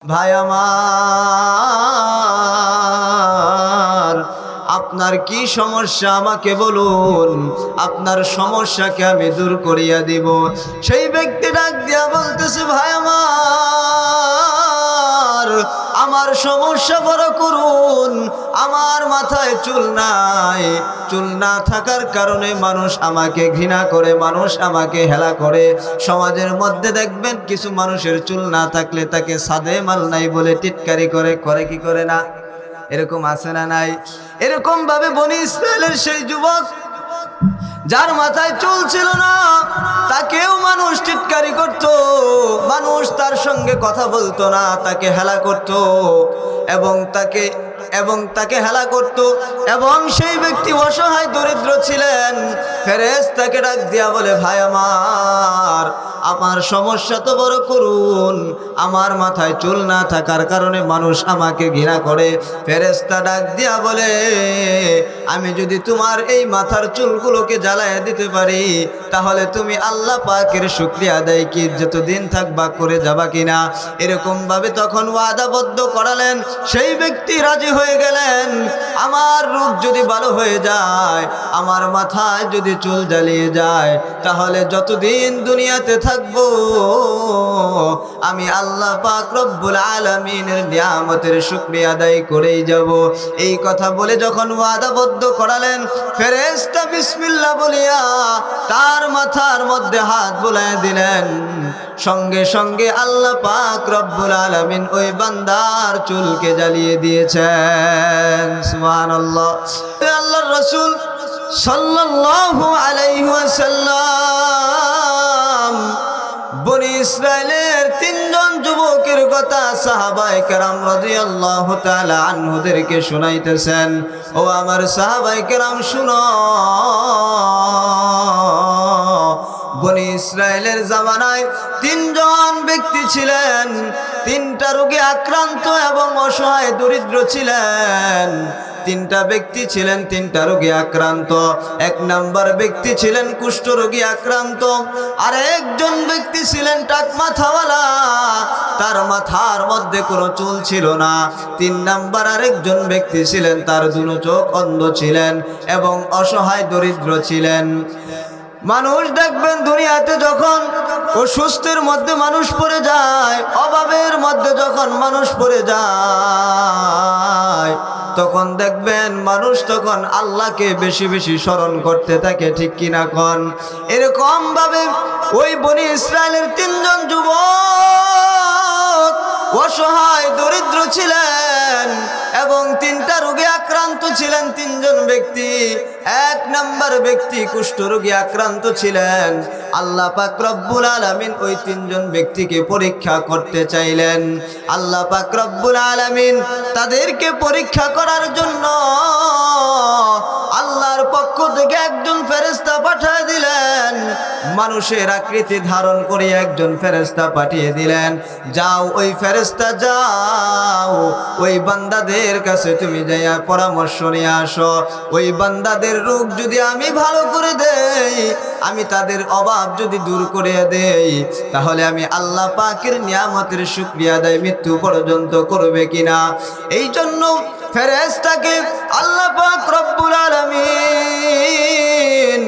ভাই আমার, আপনার কি সমস্যা আমাকে বলুন, আপনার সমস্যাকে আমি দূর করিয়া দিব। সেই ব্যক্তি ডাক দিয়া বলতেছে, ভাই আমার সমস্যা বড় করুন। আমার মাথায় চুল নাই, চুল না থাকার কারণে মানুষ আমাকে ঘৃণা করে, মানুষ আমাকে হেলা করে। সমাজের মধ্যে দেখবেন কিছু মানুষের চুল না থাকলে তাকে সাদে মাল নাই বলে টিটকারি করে, করে কি করে না? এরকম আছে না নাই? এরকম ভাবে বনি ইসরায়েলের সেই যুবক যার মাথায় চুল ছিল না, তাকেও মানুষ টিটকারি করত, মানুষ তার সঙ্গে কথা বলতো না, তাকে হেলা করত এবং তাকে হেলা করত। এবং সেই ব্যক্তি অসহায় দরিদ্র ছিলেন। ফেরেশতাকে ডাক দিয়া বলে, ভাই আমার সমস্যা তো বড় করুন, আমার মাথায় চুল না থাকার কারণে মানুষ আমাকে ঘৃণা করে। ফেরেশতা ডাক দিয়া বলে, আমি যদি তোমার এই মাথার চুলগুলোকে জ্বালায় দিতে পারি, তাহলে তুমি আল্লাহ পাকের শুকরিয়া আদায় কি যতদিন থাকবা করে যাবা কিনা? এরকম ভাবে তখন ওয়াদাবদ্ধ করালেন। সেই ব্যক্তি রাজি হয়ে গেলেন। আমার রূপ যদি ভালো হয়ে যায়, আমার মাথায় যদি চুল জ্বালিয়ে যায়, তাহলে যতদিন দুনিয়াতে থাকবো আমি আল্লাহ পাক রব্বুল আলামিনের নিয়ামতের শুকরিয়া আদায় করেই যাব। এই কথা বলে যখন ওয়াদাবদ্ধ করালেন, ফেরেশতা বিসমিল্লাহ বলিয়া তার মাথার মধ্যে হাত বুলায় দিলেন। সঙ্গে সঙ্গে আল্লাহ পাক রব্বুল আলামিন ওই বান্দার চুলকে জ্বালিয়ে দিয়েছেন। সুবহানাল্লাহ। আল্লাহর রাসূল সাল্লাল্লাহু আলাইহি ওয়াসাল্লাম বনি ইসরায়েলের তিনজন যুবকের কথা সাহাবায়ে কেরাম রাদিয়াল্লাহু তাআলা আনহুদেরকে শোনাইতেছেন। ও আমার সাহাবায়ে কেরাম শুনো, বনি ইসরায়েলের জামানায় তিনজন ব্যক্তি ছিলেন, তিনটা রোগে আক্রান্ত এবং অসহায় দরিদ্র ছিলেন। তিনটা ব্যক্তি ছিলেন তিনটা রোগে আক্রান্ত। এক নাম্বার ব্যক্তি ছিলেন কুষ্ঠরোগী আক্রান্ত, আর একজন ব্যক্তি ছিলেন টাক মাথাওয়ালা, তার মাথার মধ্যে কোনো চুল ছিল না। তিন নাম্বার আরেকজন ব্যক্তি ছিলেন, তার দুনো চোখ অন্ধ ছিলেন এবং অসহায় দরিদ্র ছিলেন। মানুষ দেখবেন দুনিয়াতে যখন অসুস্থের মধ্যে মানুষ পড়ে যায়, অভাবের মধ্যে যখন মানুষ পড়ে যায়, তখন দেখবেন মানুষ তখন আল্লাহকে বেশি বেশি স্মরণ করতে থাকে, ঠিক কিনা কোন? এরকম ভাবে ওই বনি ইসরায়েলের তিনজন যুবক অসহায় দরিদ্র ছিলেন এবং তিনটা রোগে আক্রান্ত ছিলেন তিনজন ব্যক্তি। এক নাম্বার ব্যক্তি কুষ্ঠরোগী আক্রান্ত ছিলেন। আল্লাহ পাক রব্বুল আলামিন ওই তিনজন ব্যক্তিকে পরীক্ষা করতে চাইলেন। আল্লাহ পাক রব্বুল আলামিন তাদেরকে পরীক্ষা করার জন্য আল্লাহর পক্ষ থেকে একজন ফেরেশতা পাঠিয়ে দিলেন। মানুষের আকৃতি ধারণ করে একজন ফেরেশতা পাঠিয়ে দিলেন। যাও ওই ফেরেশতা যাও, ওই বান্দাদের কাছে তুমি যাইয়া পরামর্শ নিয়ে আসো। ওই বান্দাদের রোগ যদি আমি ভালো করে দেই, আমি তাদের অভাব যদি দূর করে দেই, তাহলে আমি আল্লাহ পাকের নিয়ামতের শুকরিয়া আদায় মৃত্যু পর্যন্ত করবে কিনা। এই জন্য ফেরেশতাকে আল্লাহ পাক রব্বুল আলামিন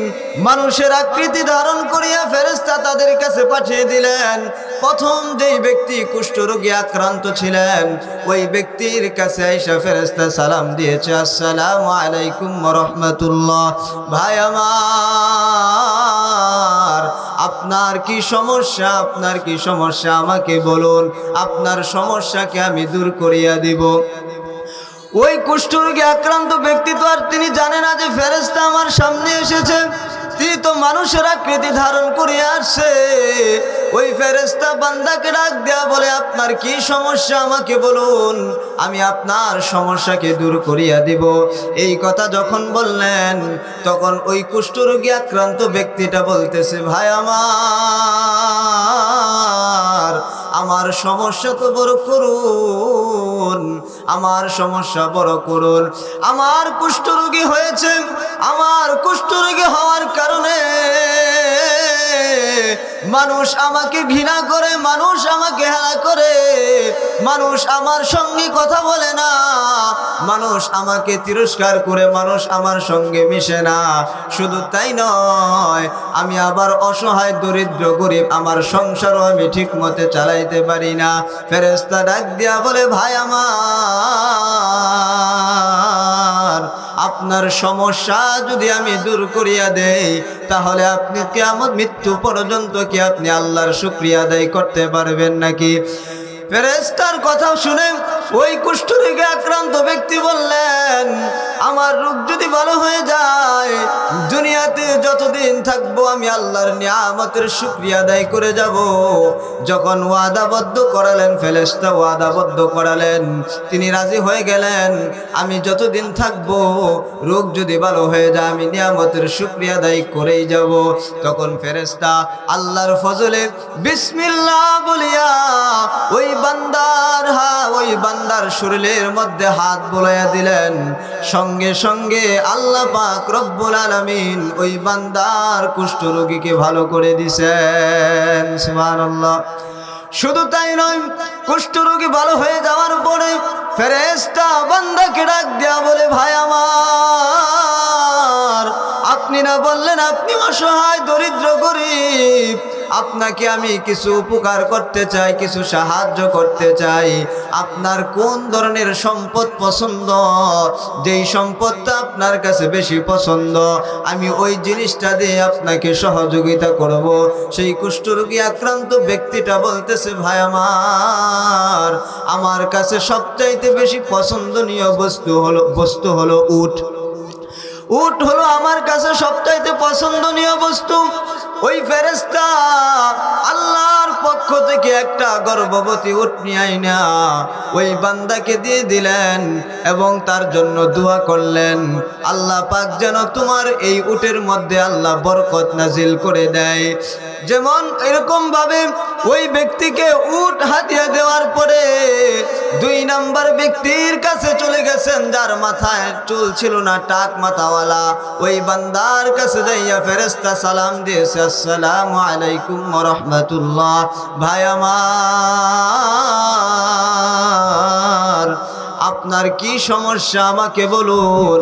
মানুষের আকৃতি ধারণ করিয়া ফেরেশতা তাদের কাছে পাঠিয়ে দিলেন। প্রথম যেই ব্যক্তি কুষ্ঠরোগী আক্রান্ত ছিলেন, ওই ব্যক্তির কাছে আয়েশা ফেরেশতা সালাম দিয়েছে, আসসালামু আলাইকুম ওয়া রাহমাতুল্লাহ। ভাই আমার, আপনার কি সমস্যা, আপনার কি সমস্যা আমাকে বলুন, আপনার সমস্যাকে আমি দূর করিয়া দিব। ওই কুষ্ঠরোগী আক্রান্ত ব্যক্তি তো আর তিনি জানে না যে ফেরেশতা আমার সামনে এসেছে, তিনি তো মানুষের আকৃতি ধারণ করে আসছে। ওই ফেরেশতা বান্দাকে ডাক দেয়া বলে, আপনার কি সমস্যা আমাকে বলুন, আমি আপনার সমস্যাকে দূর করিয়া দিব। এই কথা যখন বললেন, তখন ওই কুষ্ঠরোগী আক্রান্ত ব্যক্তিটা বলতেছে, ভাই আমার সমস্যা তো বড় করুন, আমার সমস্যা বড় করুন। আমার কুষ্ঠরোগী হয়েছে, আমার কুষ্ঠরোগী হওয়ার কারণে মানুষ আমাকে ঘৃণা করে, মানুষ আমাকে হেলা করে, মানুষ আমার সঙ্গে কথা বলে না, মানুষ আমাকে তিরস্কার করে, মানুষ আমার সঙ্গে মিশে না। শুধু তাই নয়, আমি আবার অসহায় দরিদ্র গরিব, আমার সংসারও আমি ঠিক মতে চালাইতে পারি না। ফেরেশতা ডাক দিয়া বলে, ভাই আমার, আপনার সমস্যা যদি আমি দূর করিয়া দেই, তাহলে আপনি কিয়ামত মৃত্যু পর্যন্ত কি আপনি আল্লাহর শুকরিয়া আদায় করতে পারবেন নাকি? ফেরেশতার কথা শুনে ওই কুষ্ঠরোগে আক্রান্ত ব্যক্তি বললেন, আমার রোগ যদি ভালো হয়ে যায়, দুনিয়াতে যতদিন থাকবো আমি আল্লাহর নিয়ামতের শুকরিয়া আদায় করে যাব। যখন ওয়াদাবদ্ধ করালেন, ফেরেশতা ওয়াদাবদ্ধ করালেন, তিনি রাজি হয়ে গেলেন, আমি যতদিন থাকবো, রোগ যদি ভালো হয়ে যায়, আমি নিয়ামতের শুকরিয়া আদায় করেই যাব। তখন ফেরেশতা আল্লাহর ফজলে বিসমিল্লাহ বলিয়া ওই বান্দার শরীরের মধ্যে হাত বুলাইয়া দিলেন। সঙ্গে সঙ্গে আল্লাহ পাক রব্বুল আলামিন ওই বান্দার কুষ্ঠরোগীকে ভালো করে দিয়েছেন। সুবহানাল্লাহ। শুধু তাই নয়, কুষ্ঠরোগী ভালো হয়ে যাওয়ার পরে ফেরেশতা বান্দাকে ডাক দেয়া বলে, ভাই আমার, আপনি না বললেন আপনি অসহায় দরিদ্র গরিব, আপনাকে আমি কিছু উপকার করতে চাই, কিছু সাহায্য করতে চাই। আপনার কোন ধরনের সম্পদ পছন্দ? যেই সম্পদটা আপনার কাছে বেশি পছন্দ, আমি ওই জিনিসটা দিয়ে আপনাকে সহযোগিতা করব। সেই কুষ্ঠরোগী আক্রান্ত ব্যক্তিটা বলতেছে, ভাই আমার কাছে সবচাইতে বেশি পছন্দনীয় বস্তু হলো উট। উট হলো আমার কাছে সবচাইতে পছন্দনীয় বস্তু। ওই ফেরেশতা আল্লাহর পক্ষ থেকে একটা গর্ভবতী উট নিয়ে আইনা ওই বান্দাকে দিয়ে দিলেন এবং তার জন্য দোয়া করলেন, আল্লাহ পাক যেন তোমার এই উটের মধ্যে আল্লাহ বরকত নাজিল করে দেয়। যেমন এরকম ভাবে ওই ব্যক্তিকে উট হাতিয়া দেওয়ার পরে 2 নাম্বার ব্যক্তির কাছে চলে গেছেন, যার মাথায় চুল ছিল না, টাক মাথাওয়ালা। ওই বান্দার কাছে যাইয়া ফেরেশতা সালাম দিয়েছে, আসসালামু আলাইকুম ওয়া রাহমাতুল্লাহ। ভাই আমার, আপনার কি সমস্যা আমাকে বলুন,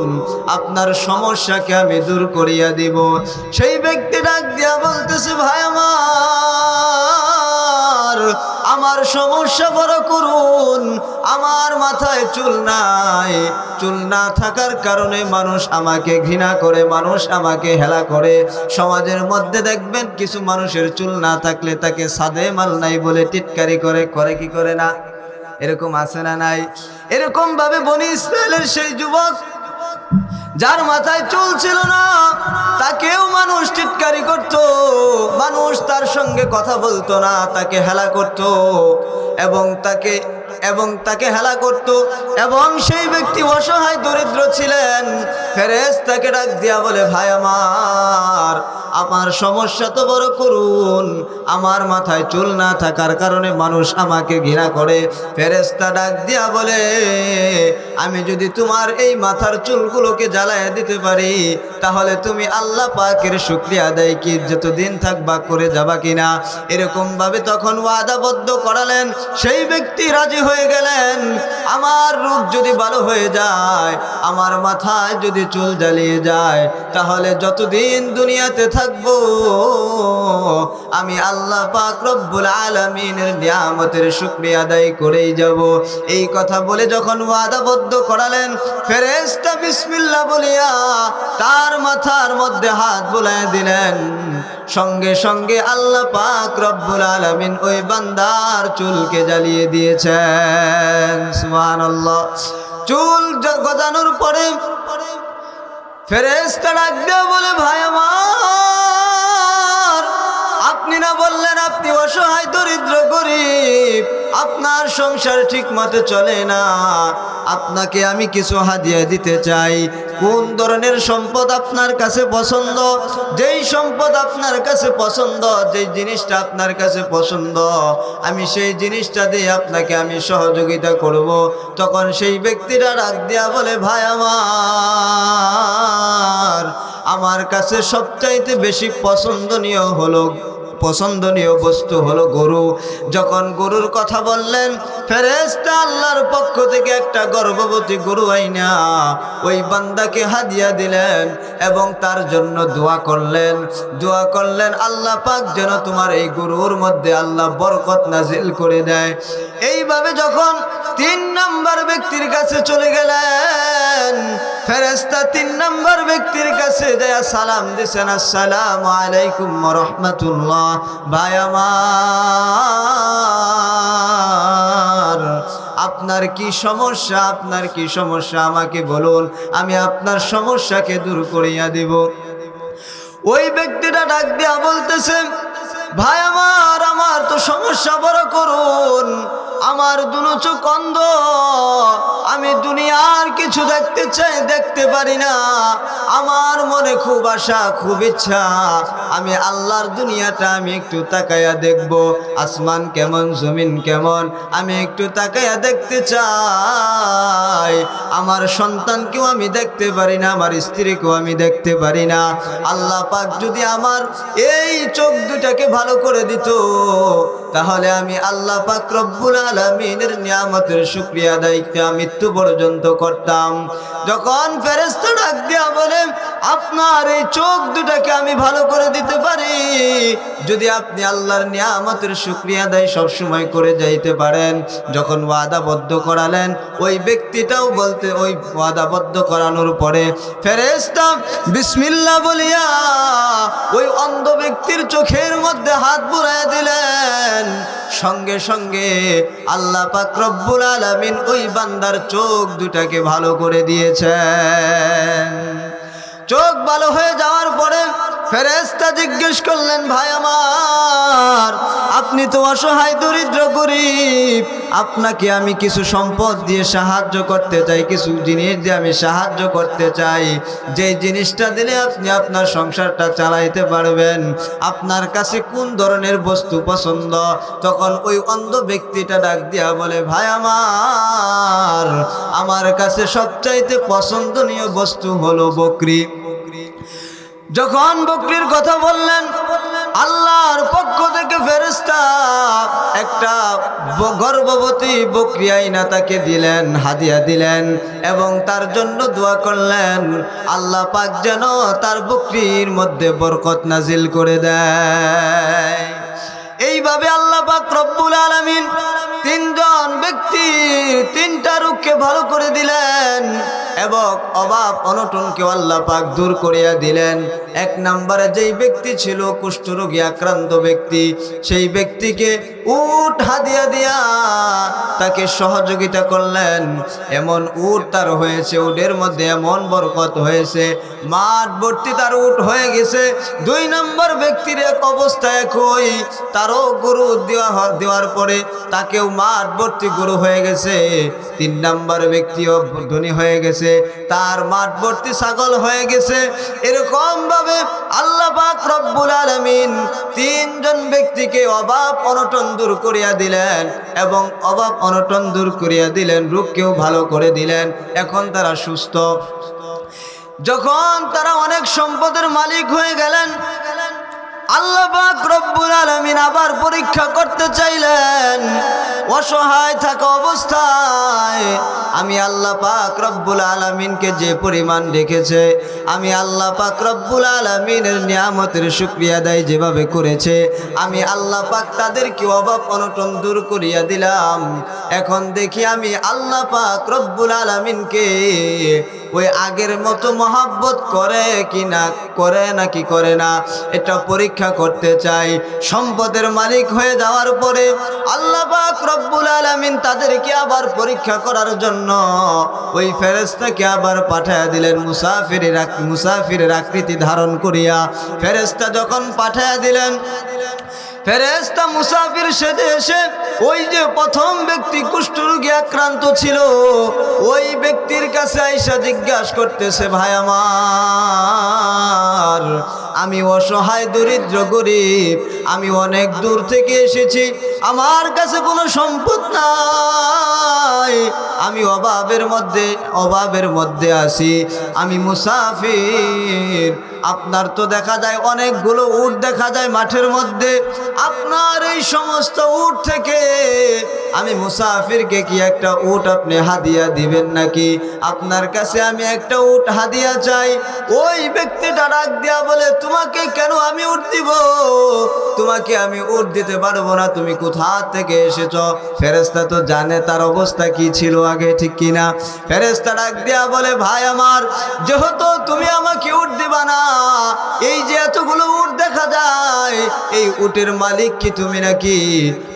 আপনার সমস্যাকে আমি দূর করিয়া দিব। সেই ব্যক্তি ডাক দিয়া বলতেছে, ভাই আমার সমস্যা বড় করুন, আমার মাথায় চুল নাই। চুল না থাকার কারণে মানুষ আমাকে ঘৃণা করে, মানুষ আমাকে হেলা করে। সমাজের মধ্যে দেখবেন কিছু মানুষের চুল না থাকলে তাকে সাদে মাল নাই বলে টিটকারি করে কি করে না? এরকম আছে না নাই? এরকম ভাবে বনি ইসরায়েলের সেই যুবক যার মাথায় চুল ছিল না, তাকেও মানুষ টিটকারি করত, মানুষ তার সঙ্গে কথা বলতো না, তাকে হেলা করত এবং তাকে হেলা করত। এবং সেই ব্যক্তি অসহায় দরিদ্র ছিলেন। ফেরেশতাকে ডাক দিয়া বলে, ভাই আমার সমস্যা তো বড় করুন, আমার মাথায় চুল না থাকার কারণে মানুষ আমাকে ঘৃণা করে। ফেরেশতা ডাক দিয়া বলে, আমি যদি তোমার এই মাথার চুলগুলোকে জ্বালায় দিতে পারি, তাহলে তুমি আল্লাহ পাকের শুকরিয়া আদায় কি যতদিন থাকবা করে যাবা কিনা? এরকম ভাবে তখন ওয়াদাবদ্ধ করালেন। সেই ব্যক্তি রাজি হয়ে গেলেন, আমার রোগ যদি ভালো হয়ে যায়, আমার মাথায় যদি চুল জ্বালিয়ে যায়, তাহলে যতদিন দুনিয়াতে থাকবো আমি আল্লাহ পাক রব্বুল আলামিনের নিয়ামতের শুকরিয়া আদায় করেই যাব। এই কথা বলে যখন ওয়াদাবদ্ধ করালেন, ফেরেশতা বিসমিল্লাহ বলিয়া তার মাথার মধ্যে হাত বুলায় দিলেন। সঙ্গে সঙ্গে আল্লাহ পাক রব্বুল আলামিন ওই বান্দার চুলকে জ্বালিয়ে দিয়েছেন। সুবহানাল্লাহ। চুল গজানোর পরে ফেরেশতা ডাক দিয়ে বলে, ভাই আমার, আপনি না বললেন আপনি অসহায় দরিদ্র গরিব, আপনার সংসার ঠিক মতো চলে না, আপনাকে আমি কিছু হাদিয়া দিতে চাই। কোন ধরনের সম্পদ আপনার কাছে পছন্দ? যেই সম্পদ আপনার কাছে পছন্দ, যেই জিনিসটা আপনার কাছে পছন্দ, আমি সেই জিনিসটা দিয়ে আপনাকে আমি সহযোগিতা করব। তখন সেই ব্যক্তিটা ডাক দিয়া বলে, ভাই আমার কাছে সবচাইতে বেশি পছন্দনীয় হলো পছন্দনীয় বস্তু হলো গরু। যখন গরুর কথা বললেন, ফেরেশতা আল্লাহর পক্ষ থেকে একটা গর্ভবতী গরু আইনা ওই বান্দাকে হাদিয়া দিলেন এবং তার জন্য দোয়া করলেন আল্লাহ পাক যেন তোমার এই গরুর মধ্যে আল্লাহ বরকত নাজিল করে দেয়। এইভাবে যখন 3 নম্বর ব্যক্তির কাছে চলে গেলেন, ফেরেশতা 3 নম্বর ব্যক্তির কাছে যায় সালাম দিছেন, আসসালামু আলাইকুম ওয়া রাহমাতুল্লাহ। ভাই আমার, আপনার কি সমস্যা আমাকে বলুন, আমি আপনার সমস্যাকে দূর করিয়া দিব। ওই ব্যক্তিটা ডাক দিয়া বলতেছে, ভাই আমার তো সমস্যা বড় করুন, আমার দুনো চোখ অন্ধ, আমি দুনিয়ার কিছু দেখতে চাই, দেখতে পারি না। আমার মনে খুব আশা, খুব ইচ্ছা, আমি আল্লাহর দুনিয়াটা আমি একটু তাকায়া দেখব, আসমান কেমন, জমিন কেমন, আমি একটু তাকায়া দেখতে চাই। আমার সন্তানকেও আমি দেখতে পারি না, আমার স্ত্রীকেও আমি দেখতে পারি না। আল্লাহ পাক যদি আমার এই চোখ দুটাকে ভালো করে দিত, তাহলে আমি আল্লাহ পাক রব্বুল আলামিনের নিয়ামতের শুকরিয়া আদায় মৃত্যু পর্যন্ত করতাম। যখন ফেরেশতা ডাক দিয়া বলে, আপনার এই চোখ দুটাকে আমি ভালো করে দিতে পারি যদি আপনি আল্লাহর নিয়ামতের শুকরিয়া আদায় সবসময় করে যাইতে পারেন। যখন ওয়াদাবদ্ধ করালেন, ওই ব্যক্তিটাও বলতে, ওই ওয়াদাবদ্ধ করানোর পরে ফেরেশতা বিসমিল্লাহ বলিয়া ওই অন্ধ ব্যক্তির চোখের মধ্যে হাত বুলাইয়া দিলেন। সঙ্গে সঙ্গে আল্লাহ পাক রব্বুল আলামিন ওই বান্দার চোখ দুটাকে ভালো করে দিয়েছেন। চোখ ভালো হয়ে যাওয়ার পরে ফেরেশতা জিজ্ঞেস করলেন, ভাই আমার, আপনি তো অসহায় দরিদ্র গরিব, আপনাকে আমি কিছু সম্পদ দিয়ে সাহায্য করতে চাই, কিছু জিনিস দিয়ে আমি সাহায্য করতে চাই, যেই জিনিসটা দিলে আপনি আপনার সংসারটা চালাইতে পারবেন। আপনার কাছে কোন ধরনের বস্তু পছন্দ? তখন ওই অন্ধ ব্যক্তিটা ডাক দিয়া বলে, ভাই আমার কাছে সবচাইতে পছন্দনীয় বস্তু হলো বকরি। যখন বকরির কথা বললেন, আল্লাহর পক্ষ থেকে ফেরেশতা একটা গর্ভবতী বকরি আইনা তাকে দিলেন, হাদিয়া দিলেন এবং তার জন্য দোয়া করলেন আল্লাহ পাক যেন তার বকরির মধ্যে বরকত নাজিল করে দেয়। এইভাবে আল্লাহ পাক রব্বুল আলামিন 3 জন ব্যক্তির 3টা রোগকে ভালো করে দিলেন এবং অভাব অনটনকে আল্লাহ পাক দূর করিয়া দিলেন। 1 নম্বরে যেই ব্যক্তি ছিল কুষ্ঠরোগী আক্রান্ত ব্যক্তি, সেই ব্যক্তিকে উট হাদিয়া দিয়া তাকে সহযোগিতা করলেন। এমন উট তার হয়েছে, উটের মধ্যে এমন বরকত হয়েছে, মাঠ ভর্তি তার উট হয়ে গেছে। 2 নম্বর ব্যক্তির এক অবস্থা একই, তারও গরু দেওয়ার পরে তাকেও মাঠ ভর্তি গরু হয়ে গেছে। 3 নম্বর ব্যক্তিও ধনী হয়ে গেছে, তার মাঠ ভর্তি ছাগল হয়ে গেছে। এরকম ভাবে আল্লাহ পাক রব্বুল আলামিন 3 জন ব্যক্তিকে অভাব অনটন দূর করিয়া দিলেন এবং অভাব অনটন দূর করিয়া দিলেন, রোগকেও ভালো করে দিলেন। এখন তারা সুস্থ। যখন তারা অনেক সম্পদের মালিক হয়ে গেলেন, আল্লাহ পাক রব্বুল আলামিন আবার পরীক্ষা করতে চাইলেন। অসহায় থাকা অবস্থায় আমি আল্লাহ পাক রব্বুল আলামিনকে যে পরিমাণ রেখেছে, আমি আল্লাহ পাক রব্বুল আলামিনের নিয়ামতের শুকরিয়া আদায় যেভাবে করেছে, আমি আল্লাহ পাক তাদেরকে অভাব অনটন দূর করিয়া দিলাম। এখন দেখি আমি আল্লাহ পাক রব্বুল আলামিনকে ওই আগের মতো মহব্বত করে কি না, করে নাকি করে না, এটা পরীক্ষা করতে চাই। সম্পদের মালিক হয়ে যাওয়ার পরে আল্লাহ পাক রব্বুল আলামিন তাদেরকে আবার পরীক্ষা করার জন্য ওই ফেরেশতাকে আবার পাঠায়া দিলেন মুসাফিরের আকৃতি ধারণ করিয়া। ফেরেশতা যখন পাঠায়া দিলেন, ফেরেশতা মুসাফির সেজে এসে ওই যে প্রথম ব্যক্তি কুষ্ঠরোগী আক্রান্ত ছিল, ওই ব্যক্তির কাছে আইসা জিজ্ঞাসা করতেছে, ভাই আমার, আমি অসহায় দরিদ্র গরিব, আমি অনেক দূর থেকে এসেছি, আমার কাছে কোনো সম্পদ নাই, আমি অভাবের মধ্যে আছি, আমি মুসাফির, আপনার তো দেখা যায় অনেকগুলো উট দেখা যায় মাঠের মধ্যে, আপনার এই সমস্ত উট থেকে আমি মুসাফিরকে কি একটা উট আপনি হাদিয়া দিবেন নাকি? আপনার কাছে আমি একটা উট হাদিয়া চাই। ওই ব্যক্তিটা ডাক দিয়া বলে, তোমাকে কেন আমি উট দিব? তোমাকে আমি উট দিতে পারবো না, তুমি কোথা থেকে এসেছ? ফেরেশতা তো জানে তার অবস্থা কি ছিল আগে, ঠিক কিনা? ফেরেশতা ডাক দিয়া বলে, ভাই আমার, যেহেতু তুমি আমাকে উট দিবা না, এই যে এতগুলো উট দেখা যায়, এই উটের মালিক কি তুমি নাকি?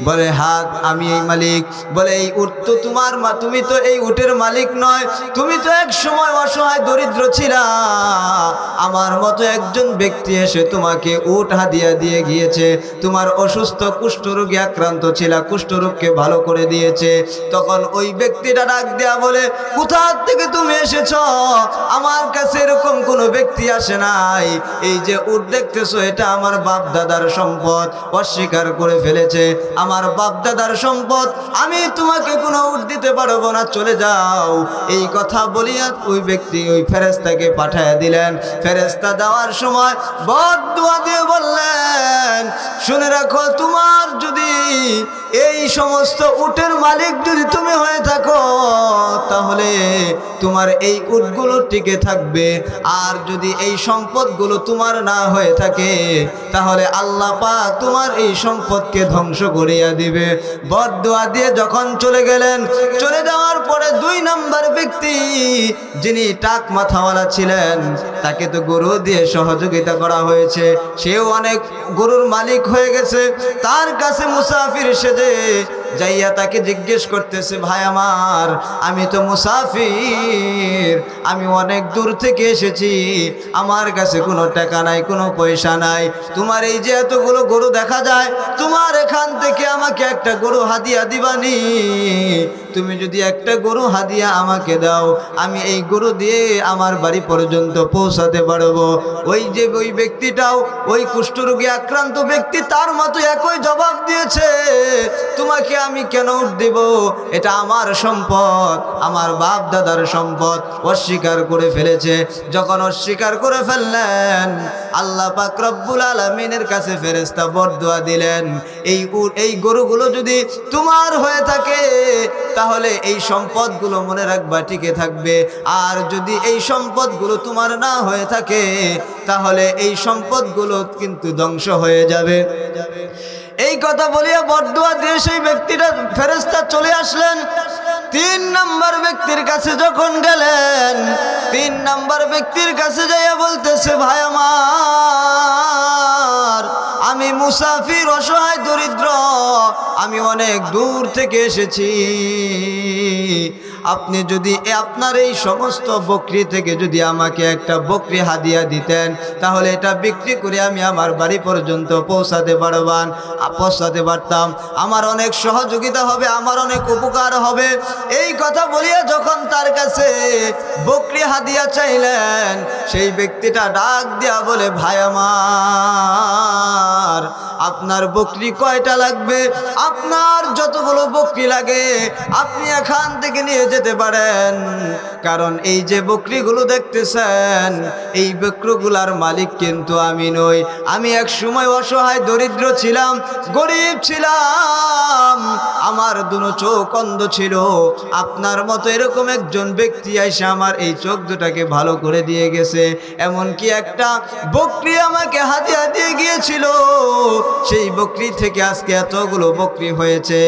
বলে হ্যাঁ আমি এই মালিক। বলে এই উট তো তোমার, তুমি তো এই উটের মালিক নয়, তুমি তো এক সময় অসহায় দরিদ্র ছিলা, আমার মতো একজন ব্যক্তি এসে তোমাকে উট হাদিয়া দিয়ে গিয়েছে, তোমার অসুস্থ কুষ্ঠরোগে আক্রান্ত ছিলা, কুষ্ঠরোগকে ভালো করে দিয়েছে। তখন ওই ব্যক্তিটা ডাক দেয়া বলে, কোথা থেকে তুমি এসেছ? আমার কাছে এরকম কোনো ব্যক্তি আসে নাই, এই যে উট দেখতেছো এটা আমার বাপ দাদার সম্পদ, অস্বীকার করে ফেলেছে, আমার বাপ দাদার সম্পদ, আমি তোমাকে কোনো উট দিতে পারবো না, চলে যাও। এই কথা বলিয়া ওই ব্যক্তি ওই ফেরেশতাকে পাঠাইয়া দিলেন। ফেরেশতা দেওয়ার সময় বদদুয়া দিয়ে বললেন, শুনে রাখো, তোমার যদি এই সমস্ত উটের মালিক যদি তুমি হয়ে থাকো, তাহলে তোমার এই উটগুলো টিকে থাকবে, আর যদি এই সম্পদগুলো তোমার না হয়ে থাকে, তাহলে আল্লাহ পাক তোমার এই সম্পদকে ধ্বংস করিয়া দিবে। বদদুয়া দিয়ে যখন চলে গেলেন, চলে যাওয়ার পরে 2 নম্বর ব্যক্তি যিনি টাক মাথাওয়ালা ছিলেন, তাকে তো গরু দিয়ে সহযোগিতা করা হয়েছে, সেও অনেক গরুর মালিক হয়ে গেছে। তার কাছে মুসাফির সেজে যাইয়া তাকে জিজ্ঞেস করতেছে, ভাই আমার, আমি তো মুসাফির, আমি অনেক দূর থেকে এসেছি, আমার কাছে কোনো টাকা নাই, কোনো পয়সা নাই, তোমার এই যে এতগুলো গরু দেখা যায়, তোমার এখান থেকে আমাকে একটা গরু হাদিয়া দিবানি? তুমি যদি একটা গরু হাদিয়া আমাকে দাও, আমি এই গরু দিয়ে আমার বাড়ি পর্যন্ত পৌঁছাতে পারবো। ওই ব্যক্তিটাও ওই কুষ্ঠরোগে আক্রান্ত ব্যক্তি, তার মতো একই জবাব দিয়েছে, তোমাকে আমি কেন উট দিব? এটা আমার সম্পদ, আমার বাপ দাদার সম্পদ। অস্বীকার করে ফেলেছে। যখন অস্বীকার করে ফেললেন, আল্লাহ পাক রব্বুল আলামিনের কাছে ফেরেশতা বরদুয়া দিলেন, এই গরুগুলো যদি তোমার হয়ে থাকে, তাহলে এই সম্পদগুলো মনে রাখবা টিকে থাকবে, আর যদি এই সম্পদগুলো তোমার না হয়ে থাকে, তাহলে এই সম্পদগুলো কিন্তু ধ্বংস হয়ে যাবে। এই কথা বলিয়া বরদুয়া দিয়ে সেই ব্যক্তিটা ফেরেশতা চলে আসলেন। 3 নম্বর ব্যক্তির কাছে যখন গেলেন, 3 নম্বর ব্যক্তির কাছে যাইয়া বলতেছে, ভাই আমার, আমি মুসাফির, অসহায় দরিদ্র, আমি অনেক দূর থেকে এসেছি, আপনি যদি আপনার এই সমস্ত বকরি থেকে যদি আমাকে একটা বকরি হাদিয়া দিতেন, তাহলে এটা বিক্রি করে আমি আমার বাড়ি পর্যন্ত পৌঁছাতে পারতাম, আমার অনেক সহযোগিতা হবে, আমার অনেক উপকার হবে। এই কথা বলিয়া যখন তার কাছে বকরি হাদিয়া চাইলেন, সেই ব্যক্তিটা ডাক দিয়া বলে, ভাই আমার, আপনার বকরি কয়টা লাগবে? আপনার যতগুলো বকরি লাগে আপনি এখান থেকে নিয়ে যেতে পারেন, কারণ এই যে বকরিগুলো দেখতেছেন, এই বকরিগুলার মালিক কিন্তু আমি নই। আমি এক সময় অসহায় দরিদ্র ছিলাম, গরিব ছিলাম, আমার দুনো চোখ অন্ধ ছিল, আপনার মতো এরকম একজন ব্যক্তি এসে আমার এই চোখ দুটাকে ভালো করে দিয়ে গেছে, এমনকি একটা বকরি আমাকে হাদিয়া দিয়ে গিয়েছিল, সেই বকরি থেকে আজকে এতগুলো বকরি হয়েছে।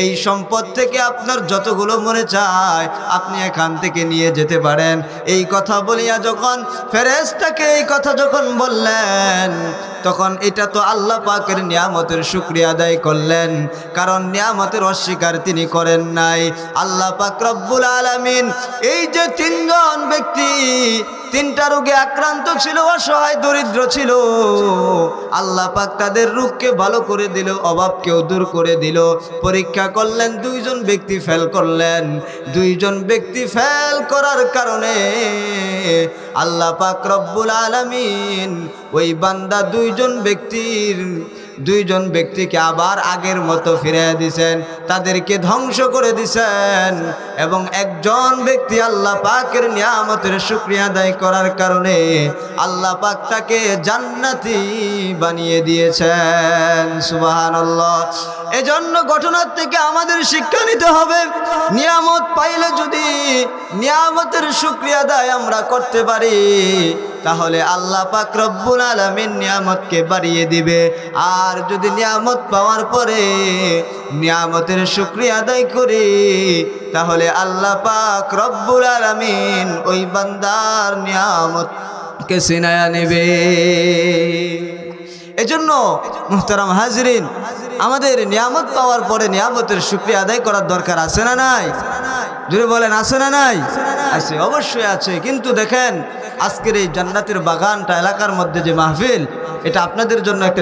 এই সম্পদ থেকে আপনার যতগুলো মনে চায় আপনি এখান থেকে নিয়ে যেতে পারেন। এই কথা বলিয়া যখন ফেরেশতাকে এই কথা যখন বললেন, তখন এটা তো আল্লাহ পাকের নিয়ামতের শুকরিয়া আদায় করলেন, কারণ নিয়ামতের অস্বীকার তিনি করেন নাই। আল্লাহ পাক রব্বুল আলামিন এই যে 3 জন ব্যক্তি 3টা রোগে আক্রান্ত ছিল, অসহায় দরিদ্র ছিল, আল্লাহ পাক তাদের রোগকে ভালো করে দিল, অভাবকেও দূর করে দিল। পরীক্ষা করলেন, 2 জন ব্যক্তি ফেল করলেন। 2 জন ব্যক্তি ফেল করার কারণে আল্লাহ পাক রব্বুল আলামিন ওই বান্দা 2 জন ব্যক্তির দুইজন ব্যক্তিকে আবার আগের মতো ফিরিয়ে দিয়েছেন, তাদেরকে ধ্বংস করে দিয়েছেন। এবং একজন ব্যক্তি আল্লাহ পাকের নিয়ামতের শুকরিয়া আদায় করার কারণে আল্লাহ পাক তাকে জান্নাতি বানিয়ে দিয়েছেন। সুবহানাল্লাহ। এজন্য ঘটনার থেকে আমাদের শিক্ষা নিতে হবে, নিয়ামত পাইলে যদি নিয়ামতের শুকরিয়া আদায় আমরা করতে পারি তাহলে আল্লাহ পাক রব্বুল আলামিন নিয়ামতকে বাড়িয়ে দিবে। আর যদি নিয়ামত পাওয়ার পরে নিয়ামতের শুকরিয়া আদায় করি তাহলে আল্লাহ পাক রব্বুল আলামিন ওই বান্দার নিয়ামতকে ছিনায়া নেবে। এজন্য মুহতারাম হাজরিন, আমাদের নিয়ামত পাওয়ার পরে নিয়ামতের শুকরিয়া আদায় করার দরকার আছে না নাই? যদি বলেন আছে না নাই? আছে, অবশ্যই আছে। কিন্তু দেখেন আজকের এই জান্নাতের বাগানটা এলাকার মধ্যে যে মাহফিল, এটা আপনাদের জন্য একটা